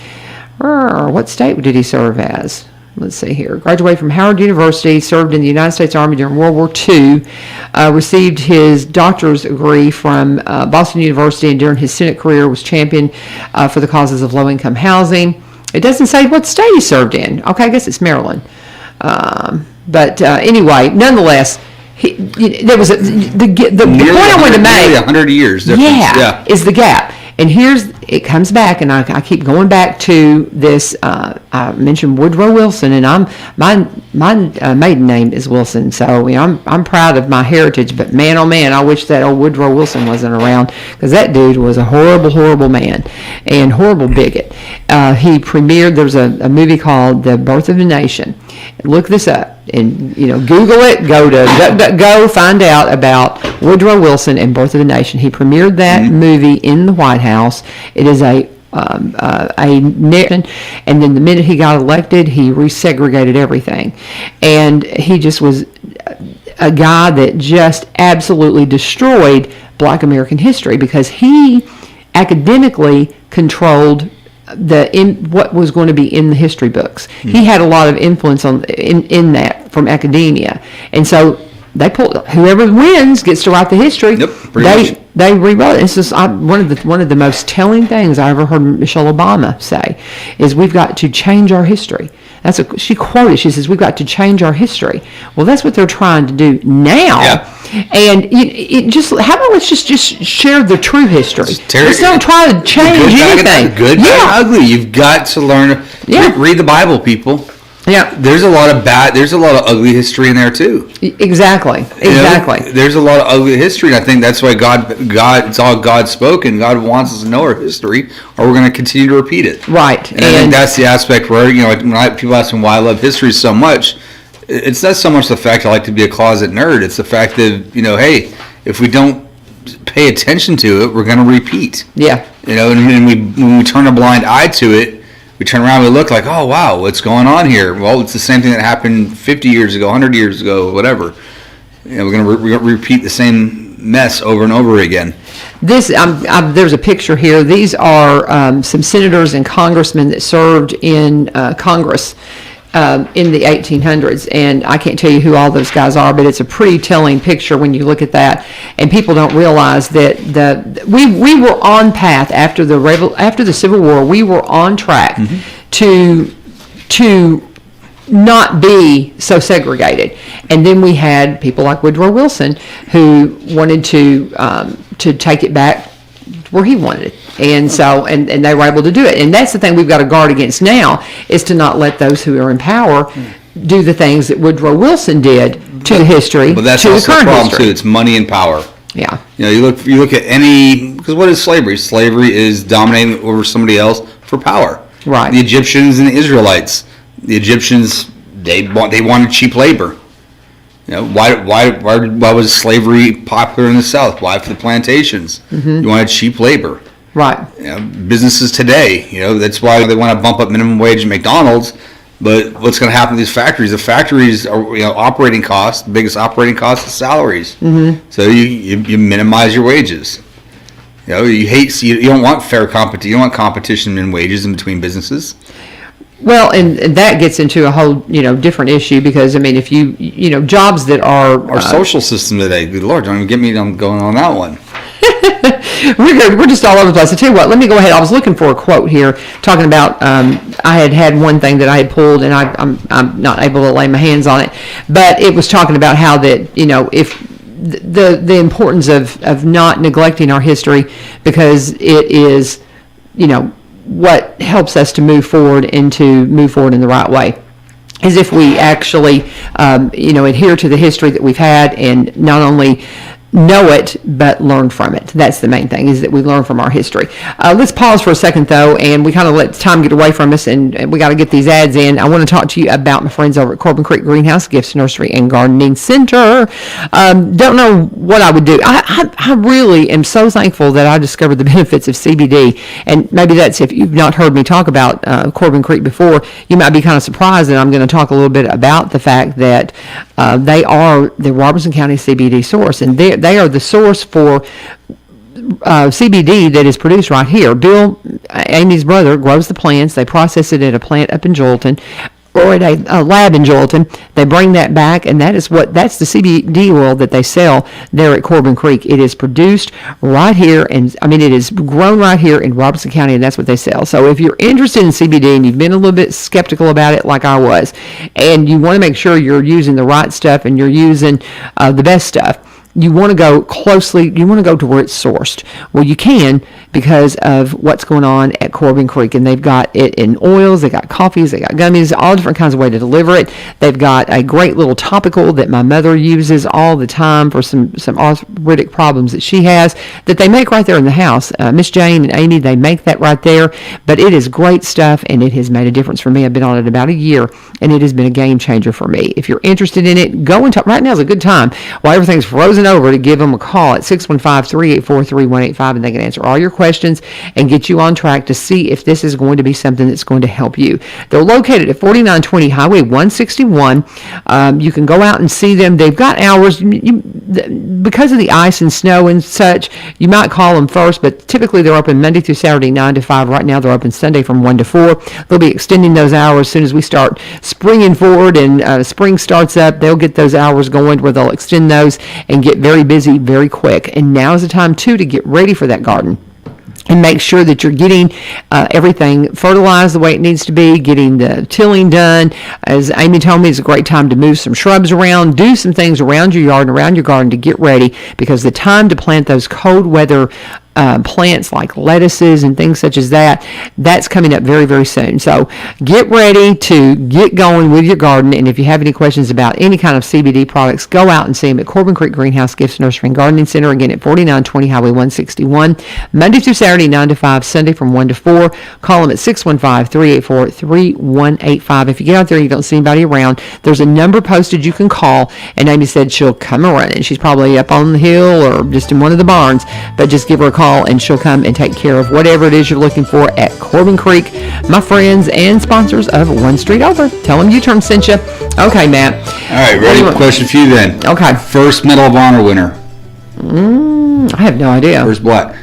What state did he serve as? Let's see here. Graduated from Howard University, served in the United States Army during World War II, received his doctor's degree from Boston University, and during his Senate career was champion for the causes of low-income housing. It doesn't say what state he served in. Okay, I guess it's Maryland. But anyway, nonetheless, there was the point I wanted to make. Nearly 100 years difference. Is the gap. And it comes back, and I keep going back to this. I mentioned Woodrow Wilson, and my maiden name is Wilson, so I'm proud of my heritage. But man, oh man, I wish that old Woodrow Wilson wasn't around, because that dude was a horrible, horrible man and horrible bigot. He premiered. There was a movie called The Birth of a Nation. Look this up, and Google it. Go find out about Woodrow Wilson and Birth of a Nation. He premiered that movie in the White House. It is a nation, and then the minute he got elected, he resegregated everything, and he just was a guy that just absolutely destroyed Black American history, because he academically controlled what was going to be in the history books. He had a lot of influence in that from academia, and so they pulled whoever wins gets to write the history. Yep, pretty much. They rewrote it. It's just one of the most telling things I ever heard Michelle Obama say is we've got to change our history. She quoted. She says we've got to change our history. Well, that's what they're trying to do now. Yeah. And how about let's just share the true history. Let's don't try to change anything. Good, bad, and ugly. You've got to learn. Read the Bible, people. Yeah, there's a lot of ugly history in there too. Exactly. There's a lot of ugly history, and I think that's why God, it's all God spoken. God wants us to know our history, or we're going to continue to repeat it. Right. And I think that's the aspect where when people ask me why I love history so much, it's not so much the fact I like to be a closet nerd. It's the fact that hey, if we don't pay attention to it, we're going to repeat. Yeah. And when we turn a blind eye to it. We turn around and we look like, oh, wow, what's going on here? Well, it's the same thing that happened 50 years ago, 100 years ago, whatever. We're going to repeat the same mess over and over again. There's a picture here. These are some senators and congressmen that served in Congress in the 1800s, and I can't tell you who all those guys are, but it's a pretty telling picture when you look at that. And people don't realize that we were on path after the Civil War. We were on track to not be so segregated. And then we had people like Woodrow Wilson who wanted to take it back where he wanted it. And so, and they were able to do it. And that's the thing we've got to guard against now, is to not let those who are in power do the things that Woodrow Wilson did to the history, but that's to also the current the problem history. too. It's money and power. Yeah. You look at because what is slavery? Slavery is dominating over somebody else for power. Right. The Egyptians and the Israelites. The Egyptians, they wanted cheap labor. Why was slavery popular in the South? Why for the plantations? You wanted cheap labor. Right. Businesses today, that's why they want to bump up minimum wage at McDonald's. But what's going to happen to these factories? The factories are, operating costs. The biggest operating cost is salaries. So you minimize your wages. You don't want fair competition. You don't want competition in wages in between businesses. Well, and that gets into a whole, different issue, because, if jobs that are... Our social system today, good Lord, don't even get me going on that one. We're just all over the place. I tell you what, let me go ahead. I was looking for a quote here, talking about, I had one thing that I had pulled, and I'm not able to lay my hands on it, but it was talking about how that, if the importance of not neglecting our history, because it is, what helps us to move forward in the right way, is if we actually, adhere to the history that we've had, and not only know it, but learn from it. That's the main thing, is that we learn from our history. Let's pause for a second, though, and we kind of let time get away from us, and we got to get these ads in. I want to talk to you about my friends over at Corbin Creek Greenhouse, Gifts, Nursery, and Gardening Center. Don't know what I would do. I really am so thankful that I discovered the benefits of CBD, and maybe that's, if you've not heard me talk about Corbin Creek before, you might be kind of surprised that I'm going to talk a little bit about the fact that they are the Robertson County CBD source, and they are the source for CBD that is produced right here. Bill, Amy's brother, grows the plants. They process it at a plant up in Joelton, or at a lab in Joelton. They bring that back, and that's the CBD oil that they sell there at Corbin Creek. It is produced right here, and it is grown right here in Robertson County, and that's what they sell. So if you're interested in CBD and you've been a little bit skeptical about it, like I was, and you want to make sure you're using the right stuff and you're using the best stuff, you want to go to where it's sourced. Well, you can, because of what's going on at Corbin Creek. And they've got it in oils, they got coffees, they got gummies, all different kinds of ways to deliver it. They've got a great little topical that my mother uses all the time for some arthritic problems that she has, that they make right there in the house. Miss Jane and Amy, they make that right there. But it is great stuff, and it has made a difference for me. I've been on it about a year, and it has been a game changer for me. If you're interested in it, go and talk. Right now is a good time, while everything's frozen over, to give them a call at 615-384-3185, and they can answer all your questions and get you on track to see if this is going to be something that's going to help you. They're located at 4920 Highway 161. You can go out and see them. They've got hours. Because of the ice and snow and such, you might call them first, but typically they're open Monday through Saturday, 9 to 5. Right now they're open Sunday from 1 to 4. They'll be extending those hours as soon as we start springing forward and spring starts up. They'll get those hours going where they'll extend those and get get very busy very quick. And now is the time, too, to get ready for that garden. And make sure that you're getting everything fertilized the way it needs to be, getting the tilling done. As Amy told me, it's a great time to move some shrubs around, do some things around your yard and around your garden to get ready, because the time to plant those cold weather plants like lettuces and things such as that, that's coming up very, very soon. So get ready to get going with your garden. And if you have any questions about any kind of CBD products, go out and see them at Corbin Creek Greenhouse Gifts Nursery and Gardening Center, again at 4920 Highway 161, Monday through Saturday, 9 to 5, Sunday from 1 to 4. Call them at 615-384-3185. If you get out there and you don't see anybody around, there's a number posted you can call, and Amy said she'll come running. She's probably up on the hill or just in one of the barns, but just give her a call and she'll come and take care of whatever it is you're looking for at Corbin Creek, my friends and sponsors of One Street Over. Tell them U-Turn sent you. Okay, Matt. All right, ready? Question for you then. Okay. First Medal of Honor winner. I have no idea. First black.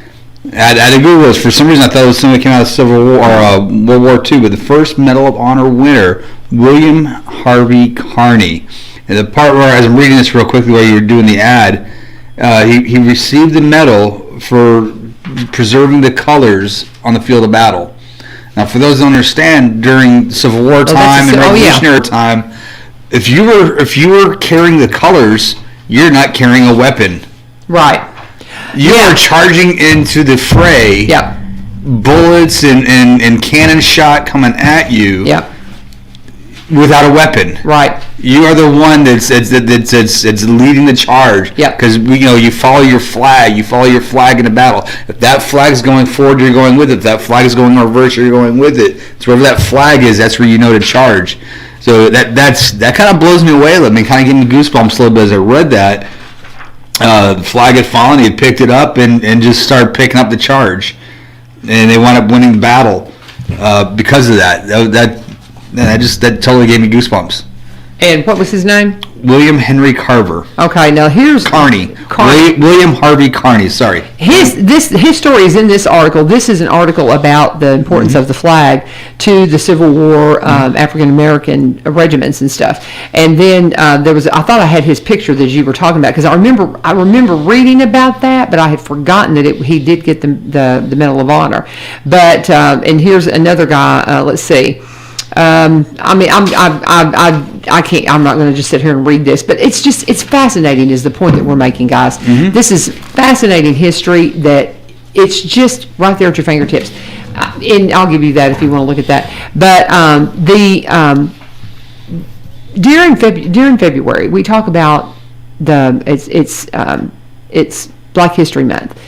I had to Google this. For some reason, I thought it was somebody that came out of Civil War or World War II. But the first Medal of Honor winner, William Harvey Carney. And the part where, as I'm reading this real quickly while you were doing the ad, he received the medal for preserving the colors on the field of battle. Now, for those who don't understand, during Civil War time and Revolutionary time, if you were carrying the colors, you're not carrying a weapon. Right. You are charging into the fray. Yep. Bullets and cannon shot coming at you. Yep. Without a weapon. Right. You are the one that's leading the charge. Yep. Because you follow your flag. You follow your flag in a battle. If that flag is going forward, you're going with it. If that flag is going in reverse, you're going with it. So wherever that flag is, that's where you know to charge. So that kind of blows me away. Let me kind of give me goosebumps a little bit as I read that. The flag had fallen. He had picked it up and just started picking up the charge, and they wound up winning the battle because of that. That totally gave me goosebumps. And what was his name? William Henry Carver. Okay, now here's Carney. William Harvey Carney. Sorry. His story is in this article. This is an article about the importance of the flag to the Civil War African American regiments and stuff. And then I thought I had his picture that you were talking about, because I remember reading about that, but I had forgotten that he did get the Medal of Honor. But and here's another guy. Let's see. I can't. I'm not going to just sit here and read this, but it's fascinating. Is the point that we're making, guys? Mm-hmm. This is fascinating history that it's just right there at your fingertips, and I'll give you that if you want to look at that. But during February, we talk about it's Black History Month.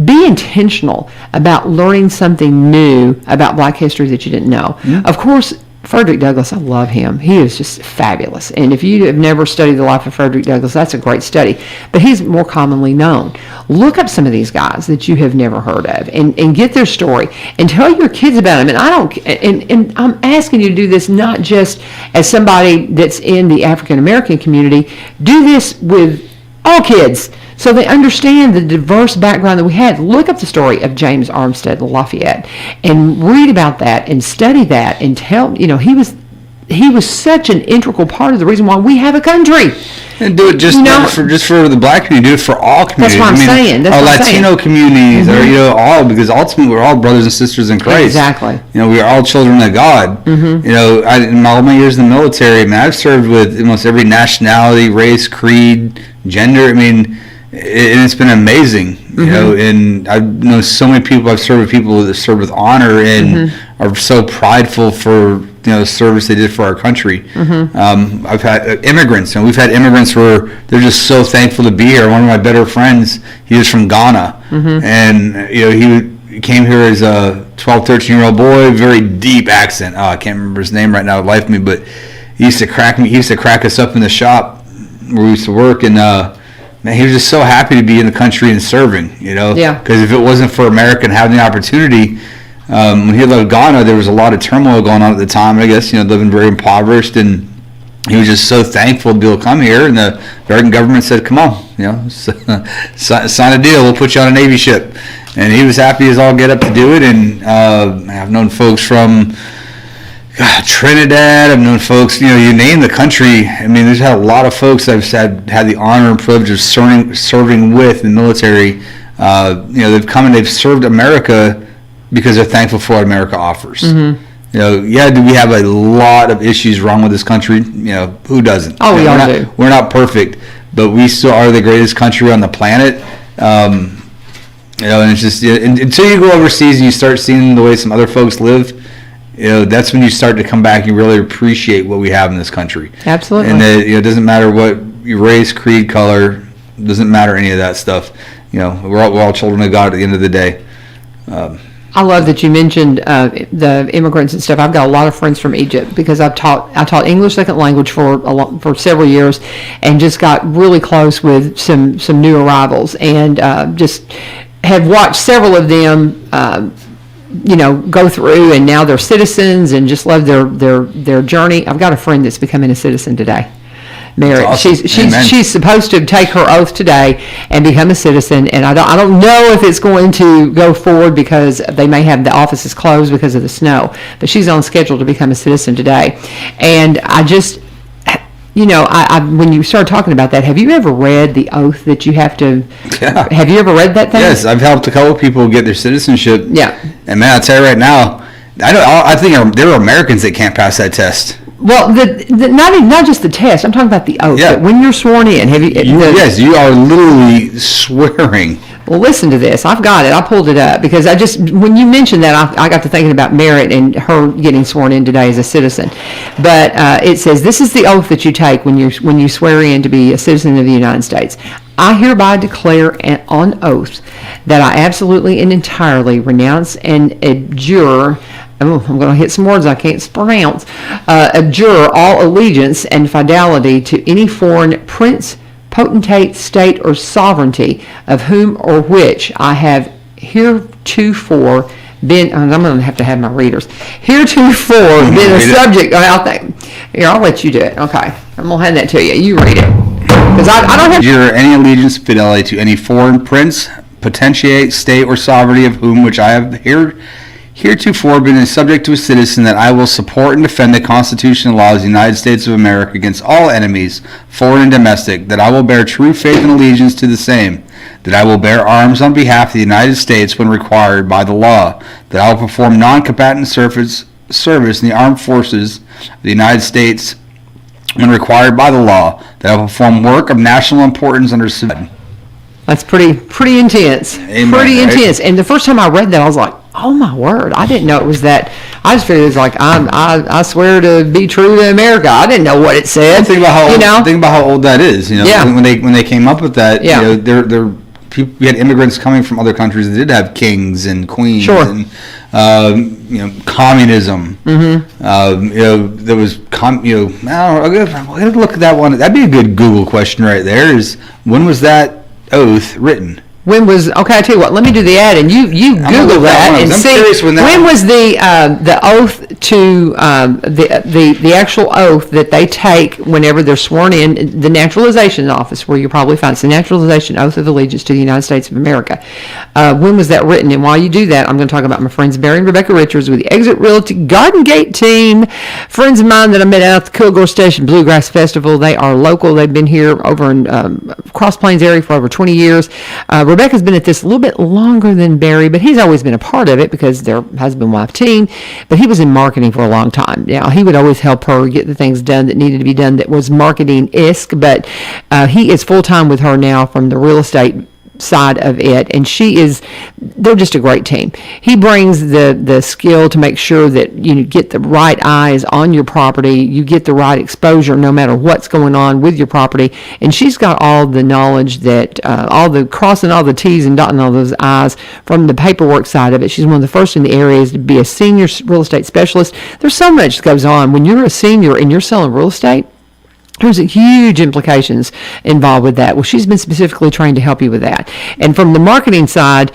Be intentional about learning something new about Black history that you didn't know. Mm-hmm. Of course, Frederick Douglass, I love him. He is just fabulous. And if you have never studied the life of Frederick Douglass, that's a great study. But he's more commonly known. Look up some of these guys that you have never heard of and get their story and tell your kids about them. And I'm asking you to do this not just as somebody that's in the African American community. Do this with all kids, so they understand the diverse background that we had. Look up the story of James Armstead Lafayette and read about that and study that and tell, he was such an integral part of the reason why we have a country. And do it just for the Black community. Do it for all communities. That's what I'm saying. That's our what Latino communities, mm-hmm. or all, because ultimately we're all brothers and sisters in Christ. Exactly. We are all children of God. Mm-hmm. In all my years in the military, I've served with almost every nationality, race, creed, gender. It's been amazing, mm-hmm. And I know so many people. I've served with people that serve with honor and mm-hmm. are so prideful for the service they did for our country. Mm-hmm. I've had immigrants, and we've had immigrants where they're just so thankful to be here. One of my better friends, he was from Ghana, mm-hmm. and he came here as a 12, 13-year-old boy, very deep accent. I can't remember his name right now, life me, but he used to crack us up in the shop where we used to work, and man, he was just so happy to be in the country and serving, Yeah. Because if it wasn't for America and having the opportunity, when he left Ghana, there was a lot of turmoil going on at the time, I guess, living very impoverished, and he was just so thankful to be able to come here, and the American government said, come on, sign a deal, we'll put you on a Navy ship. And he was happy as all get up to do it, and I've known folks from God, Trinidad. I've known folks. You name the country. I mean, there's had a lot of folks I've had the honor and privilege of serving with in the military. They've come and they've served America because they're thankful for what America offers. Mm-hmm. Do we have a lot of issues wrong with this country? Who doesn't? Oh, we all do. We're not perfect, but we still are the greatest country on the planet. And it's just until you go overseas and you start seeing the way some other folks live, that's when you start to come back and really appreciate what we have in this country. Absolutely. And it doesn't matter what your race, creed, color, doesn't matter any of that stuff. We're all children of God at the end of the day. I love that you mentioned the immigrants and stuff. I've got a lot of friends from Egypt because I taught English second language for several years, and just got really close with some new arrivals, and just have watched several of them go through, and now they're citizens and just love their journey. I've got a friend that's becoming a citizen today. Mary, awesome. she's supposed to take her oath today and become a citizen, and I don't know if it's going to go forward because they may have the offices closed because of the snow, but she's on schedule to become a citizen today. And I just, when you start talking about that, have you ever read the oath that you have to? Yeah. Have you ever read that thing? Yes, I've helped a couple of people get their citizenship. Yeah. And man, I'll tell you right now, I think there are Americans that can't pass that test. Well, not just the test. I'm talking about the oath. Yeah. When you're sworn in, yes, you are literally swearing. Well, listen to this. I've got it. I pulled it up because when you mentioned that, I got to thinking about Merritt and her getting sworn in today as a citizen. But it says, this is the oath that you take when you swear in to be a citizen of the United States. I hereby declare on oath that I absolutely and entirely renounce and abjure. I'm going to hit some words I can't pronounce. Abjure all allegiance and fidelity to any foreign prince, potentate, state, or sovereignty of whom or which I have heretofore been, and I'm going to have my readers, heretofore been a subject. I'll let you do it. Okay. I'm going to hand that to you. You read it. Because I don't have... Abjure any allegiance, fidelity to any foreign prince, potentate, state, or sovereignty of whom which I have heretofore been a subject to a citizen, that I will support and defend the Constitution and laws of the United States of America against all enemies, foreign and domestic, that I will bear true faith and allegiance to the same, that I will bear arms on behalf of the United States when required by the law, that I will perform non-combatant service in the armed forces of the United States when required by the law, that I will perform work of national importance under civil. That's pretty intense. Amen, pretty right? intense. And the first time I read that, I was like, oh my word, I didn't know it was that. I just figured it was like, I swear to be true to America. I didn't know what it said. Think about how old that is. Yeah. When they came up with that, yeah. We had immigrants coming from other countries that did have kings and queens. Sure. And communism. Mm-hmm. There was I don't know. I'm gonna look at that one. That'd be a good Google question right there. Is when was that oath written? Okay, I tell you what, let me do the ad, and you Google that and see when was the oath to the actual oath that they take whenever they're sworn in, the naturalization office, where you probably find it's the naturalization oath of allegiance to the United States of America. When was that written? And while you do that, I'm going to talk about my friends Barry and Rebecca Richards with the Exit Realty Garden Gate team, friends of mine that I met out at the Kilgore Station Bluegrass Festival. They are local. They've been here over in Cross Plains area for over 20 years. Rebecca's been at this a little bit longer than Barry, but he's always been a part of it because they're husband-wife team. But he was in marketing for a long time. Now, he would always help her get the things done that needed to be done that was marketing-esque, but he is full-time with her now from the real estate side of it, and they're just a great team. He brings the skill to make sure that you get the right eyes on your property, you get the right exposure no matter what's going on with your property, and she's got all the knowledge that all the crossing all the T's and dotting all those I's from the paperwork side of it. She's one of the first in the area to be a senior real estate specialist. There's so much that goes on when you're a senior and you're selling real estate. There's huge implications involved with that. Well, she's been specifically trained to help you with that. And from the marketing side,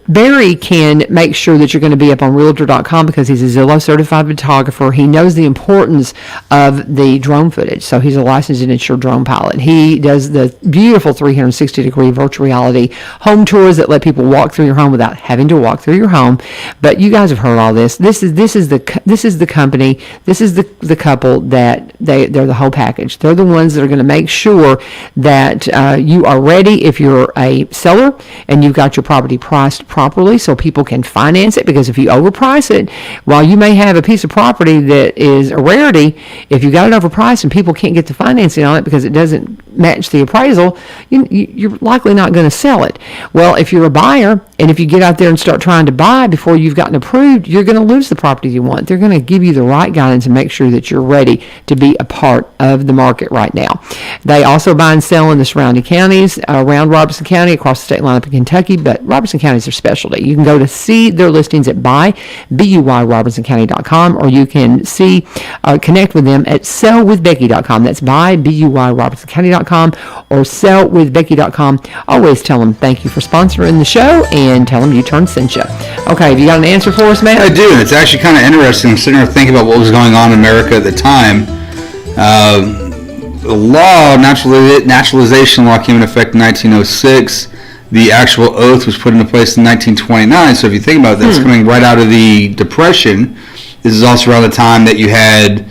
Barry can make sure that you're going to be up on Realtor.com because he's a Zillow certified photographer. He knows the importance of the drone footage. So he's a licensed and insured drone pilot. He does the beautiful 360-degree virtual reality home tours that let people walk through your home without having to walk through your home. But you guys have heard all this. This is the company. This is the couple that they're the whole package. They're the ones that are going to make sure that you are ready if you're a seller and you've got your property priced properly so people can finance it, because if you overprice it, while you may have a piece of property that is a rarity, if you got it overpriced and people can't get the financing on it because it doesn't match the appraisal, you're likely not going to sell it. Well, if you're a buyer and if you get out there and start trying to buy before you've gotten approved, you're going to lose the property you want. They're going to give you the right guidance and make sure that you're ready to be a part of the market right now. They also buy and sell in the surrounding counties around Robertson County, across the state line up in Kentucky, but Robertson County is their specialty. You can go to see their listings at BUYRobertsonCounty.com, or you can connect with them at sellwithbecky.com. That's BUYRobertsonCounty.com or sellwithbecky.com. Always tell them thank you for sponsoring the show and tell them U-Turn sent you. Okay, have you got an answer for us, Matt? I do. It's actually kind of interesting. I'm sitting here thinking about what was going on in America at the time. The law, naturalization law, came into effect in 1906. The actual oath was put into place in 1929. So if you think about it, that's coming right out of the Depression. This is also around the time that you had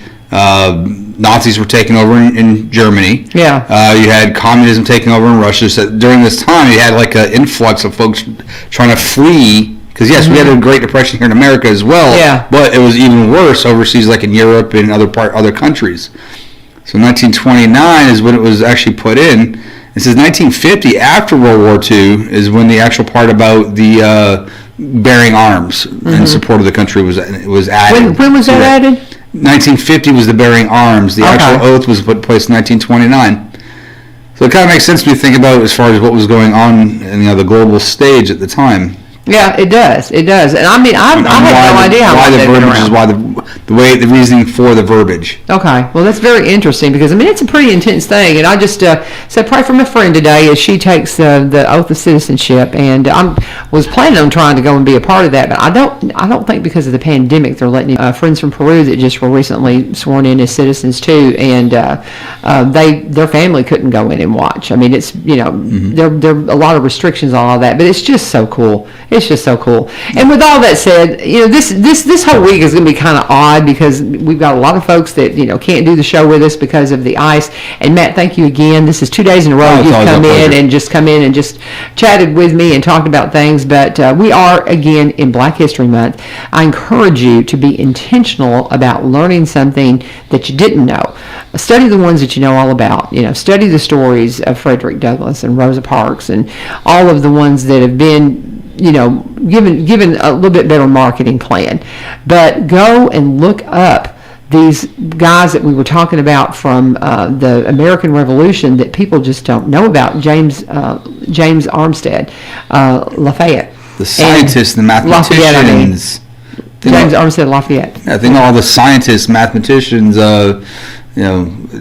Nazis were taking over in Germany. Yeah. You had communism taking over in Russia. So during this time, you had like an influx of folks trying to flee. Because yes, we had a Great Depression here in America as well. Yeah. But it was even worse overseas, like in Europe and other countries. So 1929 is when it was actually put in. It says 1950, after World War II, is when the actual part about the bearing arms in support of the country was added. When was that added? 1950 was the bearing arms. The actual oath was put in place in 1929. So it kind of makes sense to me to think about as far as what was going on in the global stage at the time. Yeah, it does. It does. And I mean, I had no idea how why the verbiage is why the reasoning for the verbiage. Okay, well that's very interesting because I mean it's a pretty intense thing, and I just said pray for my friend today as she takes the oath of citizenship, and I was planning on trying to go and be a part of that, but I don't think because of the pandemic they're letting friends from Peru that just were recently sworn in as citizens too, and their family couldn't go in and watch. I mean it's there are a lot of restrictions on all that, but it's just so cool. It's just so cool. And with all that said, this whole week is going to be kind of odd because we've got a lot of folks that can't do the show with us because of the ice. And Matt, thank you again. This is 2 days in a row you've come in and just chatted with me and talked about things. But we are again in Black History Month. I encourage you to be intentional about learning something that you didn't know. Study the ones that you know all about. Study the stories of Frederick Douglass and Rosa Parks and all of the ones that have been given a little bit better marketing plan. But go and look up these guys that we were talking about from the American Revolution that people just don't know about. James Armstead, Lafayette. The scientists, the mathematicians. James Armstead Lafayette. I think all the scientists, mathematicians,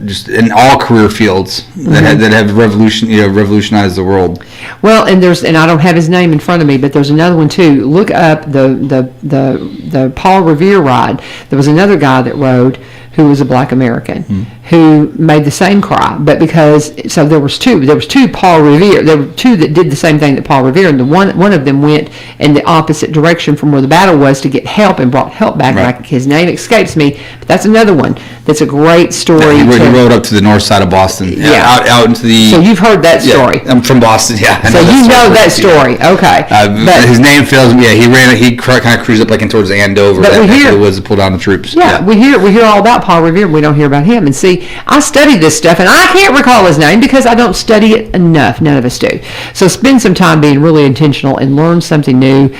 just in all career fields that have revolutionized the world. Well, and I don't have his name in front of me, but there's another one too. Look up the Paul Revere ride. There was another guy that rode who was a Black American who made the same cry, but there was two Paul Revere. There were two that did the same thing that Paul Revere, and one of them went in the opposite direction from where the battle was to get help and brought help back. Right. His name escapes me, but that's another one. That's a great story. He rode up to the north side of Boston. Yeah. Out into the. So you've heard that story. Yeah, I'm from Boston. Yeah. So you know that story. Okay. But his name fails me. Yeah, he kind of cruised up like in towards Andover. But we hear the woods to pull down the troops. Yeah, we hear all about Paul Revere. We don't hear about him. And see, I studied this stuff, and I can't recall his name because I don't study it enough. None of us do. So spend some time being really intentional and learn something new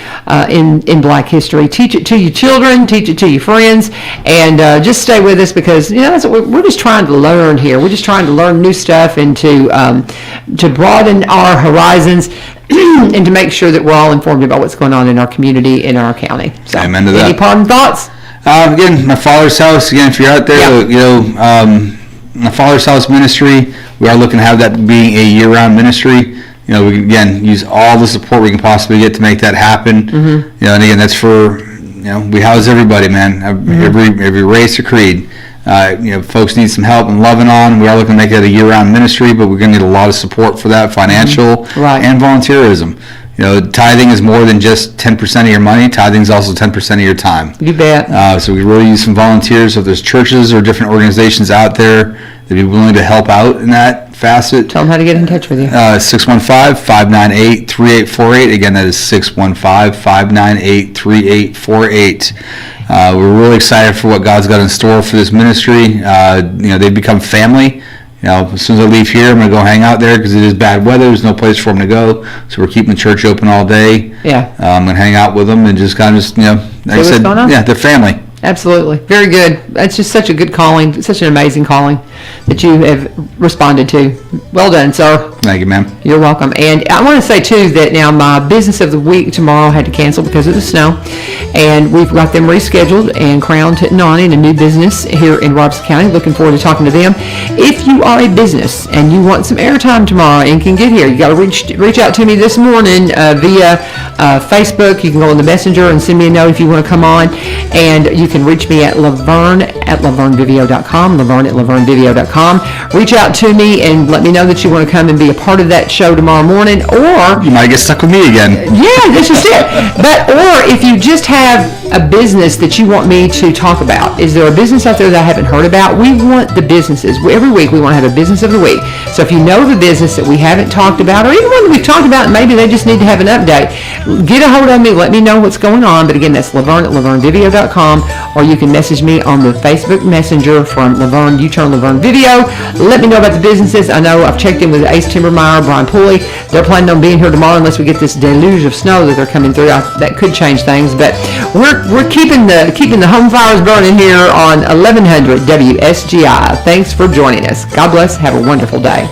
in Black history. Teach it to your children. Teach it to your friends, and just stay with us because that's what we're just trying to learn here. We're just trying to learn new stuff and to broaden our horizons. And to make sure that we're all informed about what's going on in our community, in our county. So, amen to that. Any parting thoughts? Again, my Father's House. Again, if you're out there, my Father's House ministry, we are looking to have that being a year-round ministry. we can, again, use all the support we can possibly get to make that happen. Mm-hmm. And again, that's for, we house everybody, man, every race or creed. Folks need some help and loving on. We are looking to make that a year-round ministry, but we're going to need a lot of support for that, financial and volunteerism. Tithing is more than just 10% of your money. Tithing is also 10% of your time. You bet. So we really use some volunteers. So if there's churches or different organizations out there that'd be willing to help out in that facet. Tell them how to get in touch with you. 615-598-3848. Again, that is 615-598-3848. We're really excited for what God's got in store for this ministry. They've become family. As soon as I leave here, I'm going to go hang out there because it is bad weather. There's no place for them to go. So we're keeping the church open all day. Yeah. I'm going to hang out with them and just kind of like I said, they're family. Absolutely. Very good. That's just such a good calling, such an amazing calling that you have responded to. Well done, sir. Thank you, ma'am. You're welcome. And I want to say, too, that now my business of the week tomorrow had to cancel because of the snow. And we've got them rescheduled and crowned Nani in a new business here in Robeson County. Looking forward to talking to them. If you are a business and you want some airtime tomorrow and can get here, you got to reach out to me this morning via Facebook. You can go on the messenger and send me a note if you want to come on. And you can reach me at LaVern at LaVernVideo.com, LaVern at LaVernVideo.com. Reach out to me and let me know that you want to come and be a part of that show tomorrow morning, or you might get stuck with me again. Yeah, that's just it. Or if you just have a business that you want me to talk about, is there a business out there that I haven't heard about? We want the businesses. Every week we want to have a business of the week. So if you know of a business that we haven't talked about, or even one that we've talked about and maybe they just need to have an update, get a hold of me, let me know what's going on. But again, that's LaVern at LaVernVideo.com, or you can message me on the Facebook Messenger from LaVern, U-Turn LaVern Video. Let me know about the businesses. I know I've checked in with Ace Timbermeyer, Brian Pulley. They're planning on being here tomorrow unless we get this deluge of snow that they're coming through. That could change things, but we're keeping the home fires burning here on 1100 WSGI. Thanks for joining us. God bless. Have a wonderful day.